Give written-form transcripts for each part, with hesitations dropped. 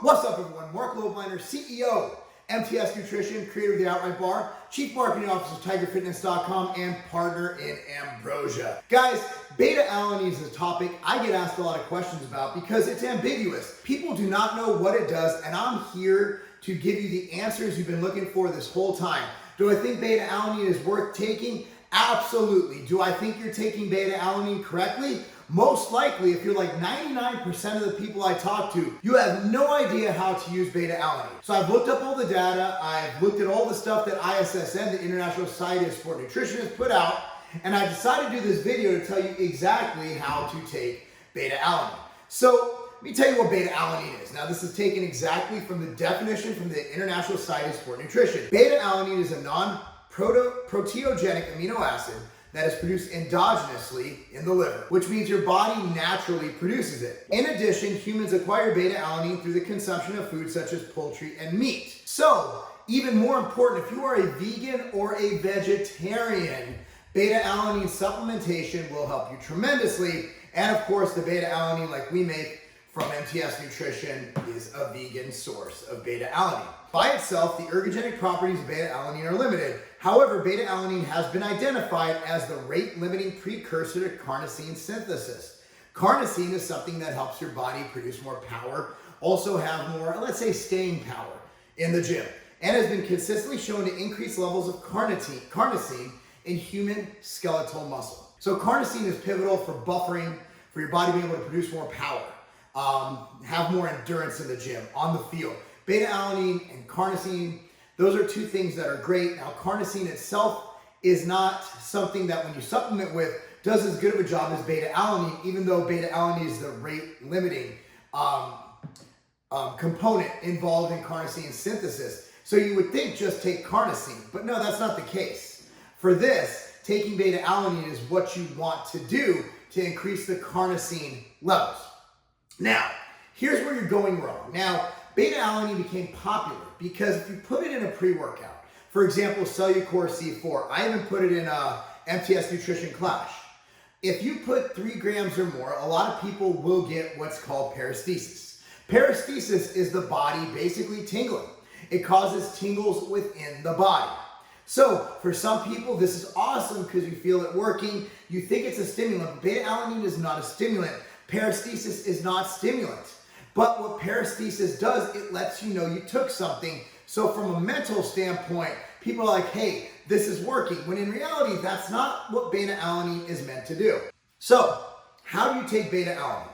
What's up, everyone? Marc Lobliner, CEO, MTS Nutrition, creator of the Outright Bar, Chief Marketing Officer of TigerFitness.com, and partner in Ambrosia. Guys, beta-alanine is a topic I get asked a lot of questions about because it's ambiguous. People do not know what it does, and I'm here to give you the answers you've been looking for this whole time. Do I think beta-alanine is worth taking? Absolutely. Do I think you're taking beta-alanine correctly? Most likely, if you're like 99% of the people I talk to, you have no idea how to use beta-alanine. So I've looked up all the data, I've looked at all the stuff that ISSN, the International Society of Sport Nutrition, has put out, and I decided to do this video to tell you exactly how to take beta-alanine. So let me tell you what beta-alanine is. Now, this is taken exactly from the definition from the International Society of Sport Nutrition. Beta-alanine is a non-proteogenic amino acid that is produced endogenously in the liver, which means your body naturally produces it. In addition, humans acquire beta-alanine through the consumption of foods such as poultry and meat. So, even more important, if you are a vegan or a vegetarian, beta-alanine supplementation will help you tremendously. And of course, the beta-alanine like we make from MTS Nutrition is a vegan source of beta-alanine. By itself, the ergogenic properties of beta-alanine are limited. However, beta-alanine has been identified as the rate-limiting precursor to carnosine synthesis. Carnosine is something that helps your body produce more power, also have more, let's say, staying power in the gym, and has been consistently shown to increase levels of carnosine in human skeletal muscle. So carnosine is pivotal for buffering, for your body being able to produce more power, have more endurance in the gym, on the field. Beta-alanine and carnosine, those are two things that are great. Now, carnosine itself is not something that when you supplement with does as good of a job as beta-alanine, even though beta-alanine is the rate-limiting component involved in carnosine synthesis. So you would think just take carnosine, but no, that's not the case. For this, taking beta-alanine is what you want to do to increase the carnosine levels. Now, here's where you're going wrong. Now, beta-alanine became popular because if you put it in a pre-workout, for example, Cellucor C4, I even put it in a MTS Nutrition Clash. If you put 3 grams or more, a lot of people will get what's called paresthesis. Paresthesis is the body basically tingling. It causes tingles within the body. So for some people, this is awesome because you feel it working. You think it's a stimulant. Beta-alanine is not a stimulant. Paresthesis is not stimulant. But what paresthesis does, it lets you know you took something. So from a mental standpoint, people are like, hey, this is working. When in reality, that's not what beta-alanine is meant to do. So how do you take beta-alanine?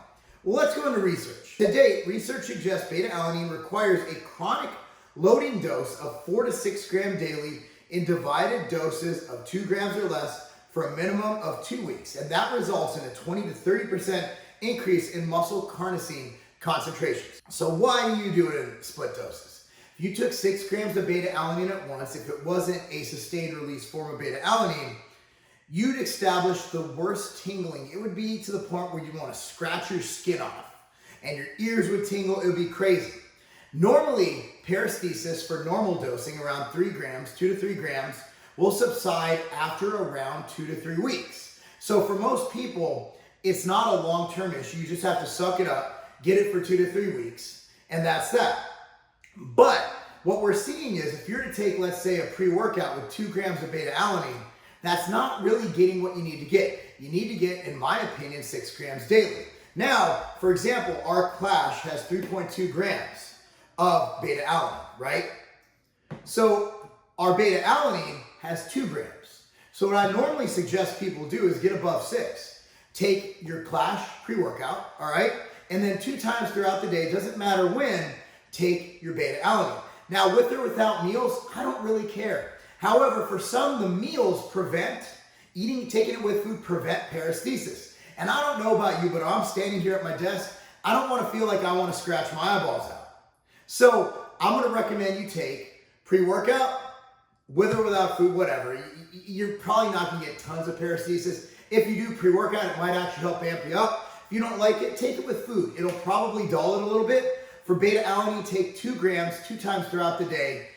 Well, let's go into research. To date, research suggests beta-alanine requires a chronic loading dose of 4 to 6 grams daily in divided doses of 2 grams or less for a minimum of 2 weeks. And that results in a 20 to 30% increase in muscle carnosine concentrations. So why do you do it in split doses? If you took 6 grams of beta-alanine at once, if it wasn't a sustained release form of beta-alanine, you'd establish the worst tingling. It would be to the point where you want to scratch your skin off and your ears would tingle. It would be crazy. Normally, paresthesis for normal dosing around 3 grams, 2 to 3 grams, will subside after around 2 to 3 weeks. So for most people, it's not a long-term issue. You just have to suck it up, get it for 2 to 3 weeks, and that's that. But what we're seeing is if you're to take, let's say, a pre-workout with 2 grams of beta-alanine, that's not really getting what you need to get. You need to get, in my opinion, 6 grams daily. Now, for example, our Clash has 3.2 grams of beta-alanine, right? So our beta-alanine has 2 grams. So what I normally suggest people do is get above 6. Take your Clash pre-workout, all right? And then 2 times throughout the day, doesn't matter when, take your beta-alanine. Now, with or without meals, I don't really care. However, for some, the meals taking it with food prevent paresthesis. And I don't know about you, but I'm standing here at my desk, I don't want to feel like I want to scratch my eyeballs out. So I'm going to recommend you take pre-workout, with or without food, whatever. You're probably not going to get tons of paresthesis. If you do pre-workout, it might actually help amp you up. If you don't like it, take it with food. It'll probably dull it a little bit. For beta-alanine, take 2 grams 2 times throughout the day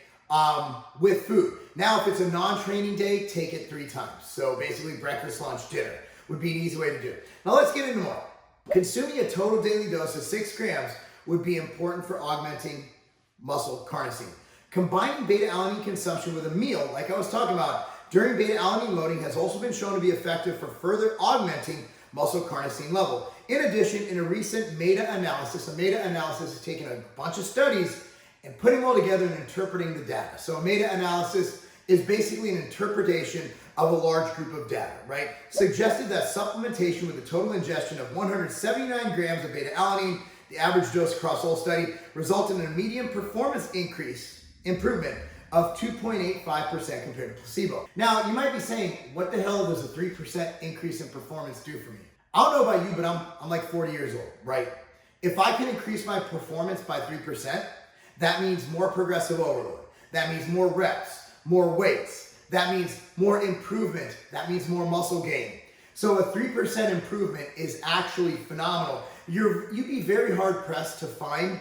with food. Now, if it's a non-training day, take it 3 times. So basically breakfast, lunch, dinner would be an easy way to do it. Now let's get into more. Consuming a total daily dose of 6 grams would be important for augmenting muscle carnosine. Combining beta-alanine consumption with a meal, like I was talking about, during beta-alanine loading has also been shown to be effective for further augmenting muscle carnosine level. In addition, in a recent meta-analysis is taking a bunch of studies and putting them all together and interpreting the data. So a meta-analysis is basically an interpretation of a large group of data, right? Suggested that supplementation with a total ingestion of 179 grams of beta-alanine, the average dose across all study, resulted in a median performance improvement of 2.85% compared to placebo. Now, you might be saying, what the hell does a 3% increase in performance do for me? I don't know about you, but I'm like 40 years old, right? If I can increase my performance by 3%, that means more progressive overload. That means more reps, more weights. That means more improvement. That means more muscle gain. So a 3% improvement is actually phenomenal. You'd be very hard pressed to find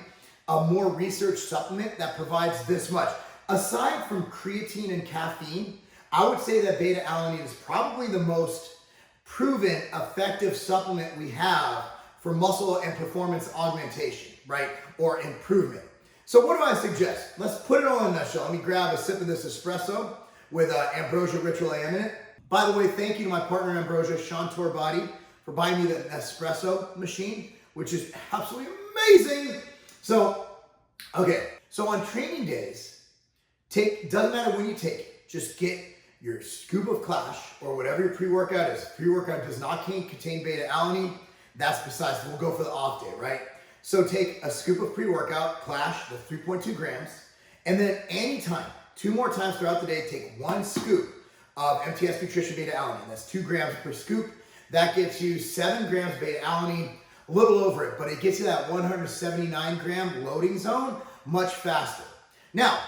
a more research supplement that provides this much. Aside from creatine and caffeine, I would say that beta-alanine is probably the most proven effective supplement we have for muscle and performance augmentation, right? Or improvement. So what do I suggest? Let's put it all in a nutshell. Let me grab a sip of this espresso with ambrosia ritual AM in it. By the way, thank you to my partner Ambrosia, Sean Torbati, for buying me the espresso machine, which is absolutely amazing. So, okay, so on training days, doesn't matter when you take it, just get your scoop of Clash or whatever your pre-workout is. Pre-workout does not contain beta-alanine. That's besides, we'll go for the off day, right? So take a scoop of pre-workout, Clash, the 3.2 grams, and then anytime, 2 more times throughout the day, take 1 scoop of MTS Nutrition beta-alanine. That's 2 grams per scoop. That gets you 7 grams beta-alanine, a little over it, but it gets you that 179 gram loading zone much faster. Now,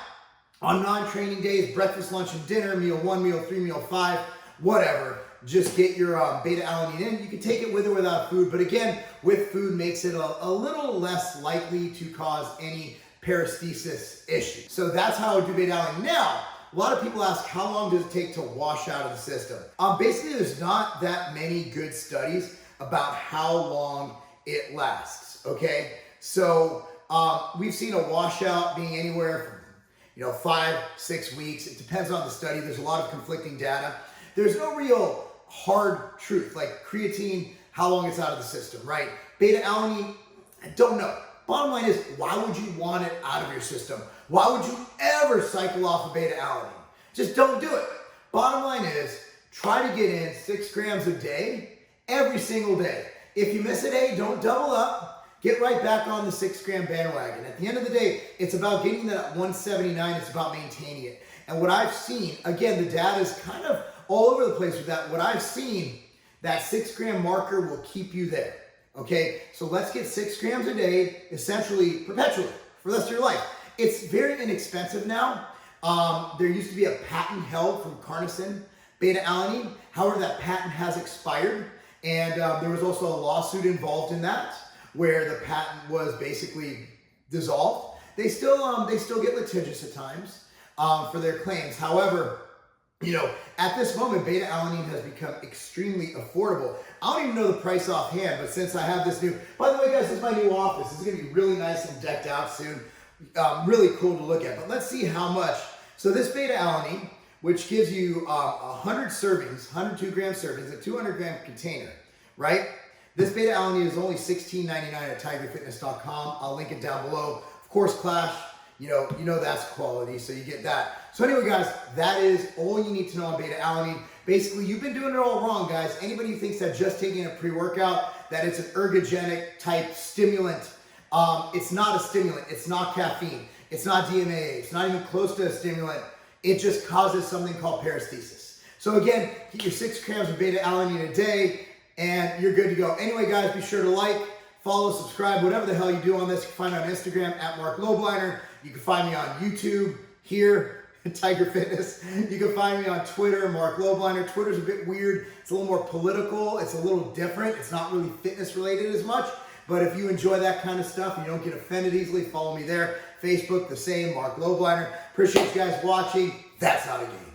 on non-training days, breakfast, lunch, and dinner, meal 1, meal 3, meal 5, whatever, just get your beta-alanine in. You can take it with or without food, but again, with food makes it a little less likely to cause any paresthesis issue. So that's how I would do beta-alanine. Now, a lot of people ask, how long does it take to wash out of the system? Basically, there's not that many good studies about how long it lasts, okay? So we've seen a washout being anywhere from 5-6 weeks. It depends on the study. There's a lot of conflicting data. There's no real hard truth, like creatine, how long it's out of the system, right? Beta-alanine, I don't know. Bottom line is, why would you want it out of your system? Why would you ever cycle off of beta-alanine? Just don't do it. Bottom line is, try to get in 6 grams a day, every single day. If you miss a day, don't double up. Get right back on the 6 gram bandwagon. At the end of the day, it's about getting that 179. It's about maintaining it. And what I've seen, again, the data is kind of all over the place with that. What I've seen, that 6 gram marker will keep you there. Okay, so let's get 6 grams a day, essentially perpetually for the rest of your life. It's very inexpensive now. There used to be a patent held from carnosine beta-alanine. However, that patent has expired, and there was also a lawsuit involved in that, where the patent was basically dissolved. They still get litigious at times for their claims. However, at this moment, beta-alanine has become extremely affordable. I don't even know the price offhand, but since I have this new, by the way, guys, this is my new office. This is gonna be really nice and decked out soon. Really cool to look at, but let's see how much. So this beta-alanine, which gives you 100 servings, 102 gram servings, a 200 gram container, right? This beta-alanine is only $16.99 at tigerfitness.com. I'll link it down below. Of course, Clash, you know that's quality, so you get that. So anyway, guys, that is all you need to know on beta-alanine. Basically, you've been doing it all wrong, guys. Anybody who thinks that just taking a pre-workout, that it's an ergogenic type stimulant, it's not a stimulant. It's not caffeine. It's not DMAA. It's not even close to a stimulant. It just causes something called paresthesis. So again, get your 6 grams of beta-alanine a day, and you're good to go. Anyway, guys, be sure to like, follow, subscribe, whatever the hell you do on this. You can find me on Instagram at Marc Lobliner. You can find me on YouTube here, Tiger Fitness. You can find me on Twitter, Marc Lobliner. Twitter's a bit weird. It's a little more political. It's a little different. It's not really fitness related as much. But if you enjoy that kind of stuff and you don't get offended easily, follow me there. Facebook, the same, Marc Lobliner. Appreciate you guys watching. That's not a game.